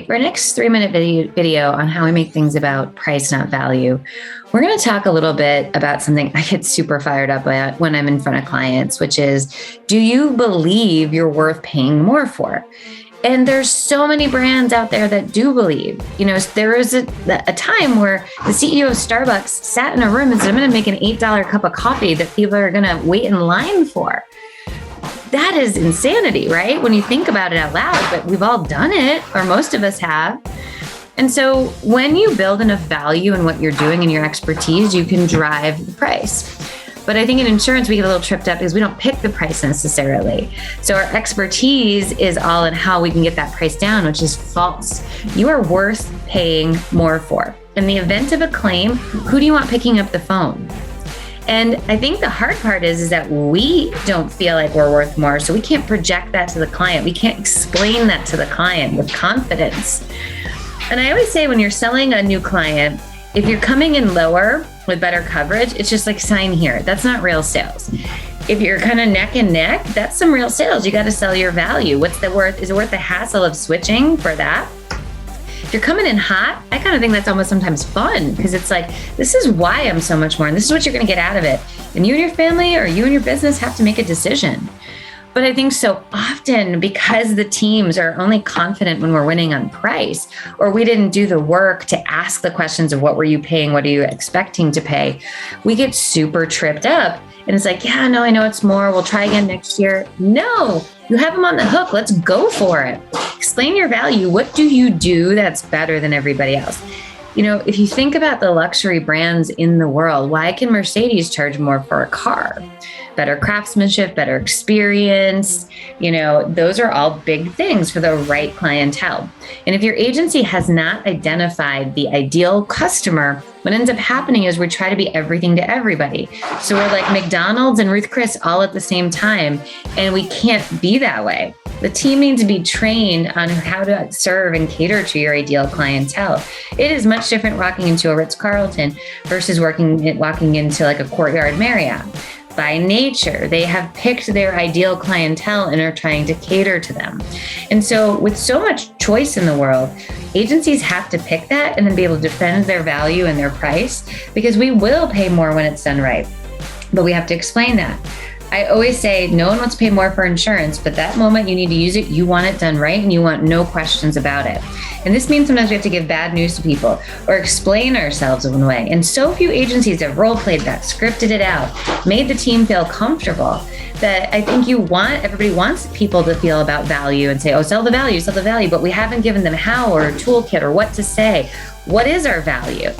for our next 3-minute video on how we make things about price, not value, we're going to talk a little bit about something I get super fired up about when I'm in front of clients, which is, do you believe you're worth paying more for? And there's so many brands out there that do believe. You know, there was a time where the CEO of Starbucks sat in a room and said, I'm going to make an $8 cup of coffee that people are going to wait in line for. That is insanity, right? When you think about it out loud, but we've all done it, or most of us have. And so when you build enough value in what you're doing and your expertise, you can drive the price. But I think in insurance, we get a little tripped up because we don't pick the price necessarily. So our expertise is all in how we can get that price down, which is false. You are worth paying more for. In the event of a claim, who do you want picking up the phone? And I think the hard part is that we don't feel like we're worth more. So we can't project that to the client. We can't explain that to the client with confidence. And I always say when you're selling a new client, if you're coming in lower with better coverage, it's just like sign here. That's not real sales. If you're kind of neck and neck, that's some real sales. You got to sell your value. What's the worth? Is it worth the hassle of switching for that? If you're coming in hot, I kind of think that's almost sometimes fun because it's like, this is why I'm so much more. And this is what you're going to get out of it. And you and your family or you and your business have to make a decision. But I think so often because the teams are only confident when we're winning on price, or we didn't do the work to ask the questions of what were you paying? What are you expecting to pay? We get super tripped up. And it's like, yeah, no, I know it's more. We'll try again next year. No, you have them on the hook. Let's go for it. Explain your value. What do you do that's better than everybody else? You know, if you think about the luxury brands in the world, why can Mercedes charge more for a car? Better craftsmanship, better experience. You know, those are all big things for the right clientele. And if your agency has not identified the ideal customer, what ends up happening is we try to be everything to everybody. So we're like McDonald's and Ruth Chris all at the same time, and we can't be that way. The team needs to be trained on how to serve and cater to your ideal clientele. It is much different walking into a Ritz-Carlton versus walking into like a Courtyard Marriott. By nature, they have picked their ideal clientele and are trying to cater to them. And so with so much choice in the world, agencies have to pick that and then be able to defend their value and their price, because we will pay more when it's done right. But we have to explain that. I always say no one wants to pay more for insurance, but that moment you need to use it, you want it done right and you want no questions about it. And this means sometimes we have to give bad news to people or explain ourselves in a way. And so few agencies have role played that, scripted it out, made the team feel comfortable, that I think everybody wants people to feel about value and say, oh, sell the value, but we haven't given them how or a toolkit or what to say. What is our value?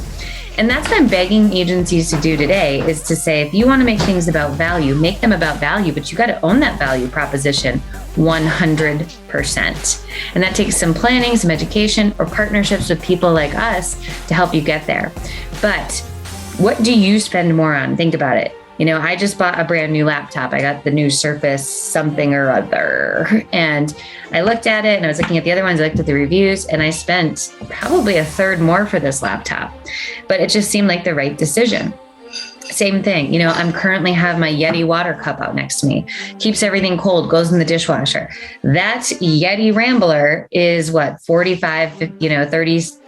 And that's what I'm begging agencies to do today, is to say, if you want to make things about value, make them about value, but you got to own that value proposition 100%. And that takes some planning, some education, or partnerships with people like us to help you get there. But what do you spend more on? Think about it. You know, I just bought a brand new laptop. I got the new Surface something or other. And I looked at it and I was looking at the other ones. I looked at the reviews and I spent probably a third more for this laptop. But it just seemed like the right decision. Same thing. You know, I'm currently have my Yeti water cup out next to me. Keeps everything cold, goes in the dishwasher. That Yeti Rambler is what, 45,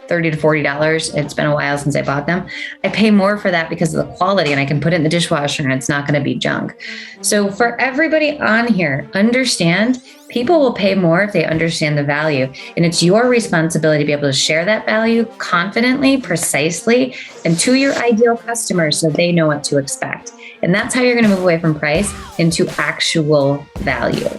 30 to $40. It's been a while since I bought them. I pay more for that because of the quality, and I can put it in the dishwasher and it's not going to be junk. So for everybody on here, understand people will pay more if they understand the value. And it's your responsibility to be able to share that value confidently, precisely, and to your ideal customers so they know what to expect. And that's how you're going to move away from price into actual value.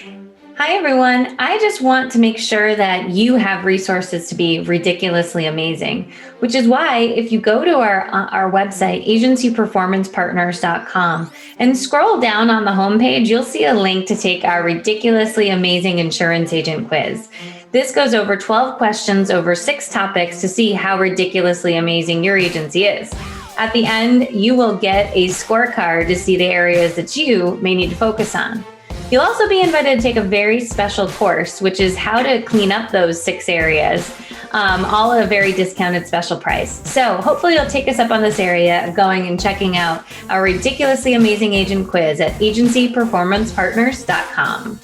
Hi, everyone. I just want to make sure that you have resources to be ridiculously amazing, which is why if you go to our website, agencyperformancepartners.com, and scroll down on the homepage, you'll see a link to take our ridiculously amazing insurance agent quiz. This goes over 12 questions over 6 topics to see how ridiculously amazing your agency is. At the end, you will get a scorecard to see the areas that you may need to focus on. You'll also be invited to take a very special course, which is how to clean up those 6 areas, all at a very discounted special price. So hopefully you'll take us up on this area of going and checking out our ridiculously amazing agent quiz at agencyperformancepartners.com.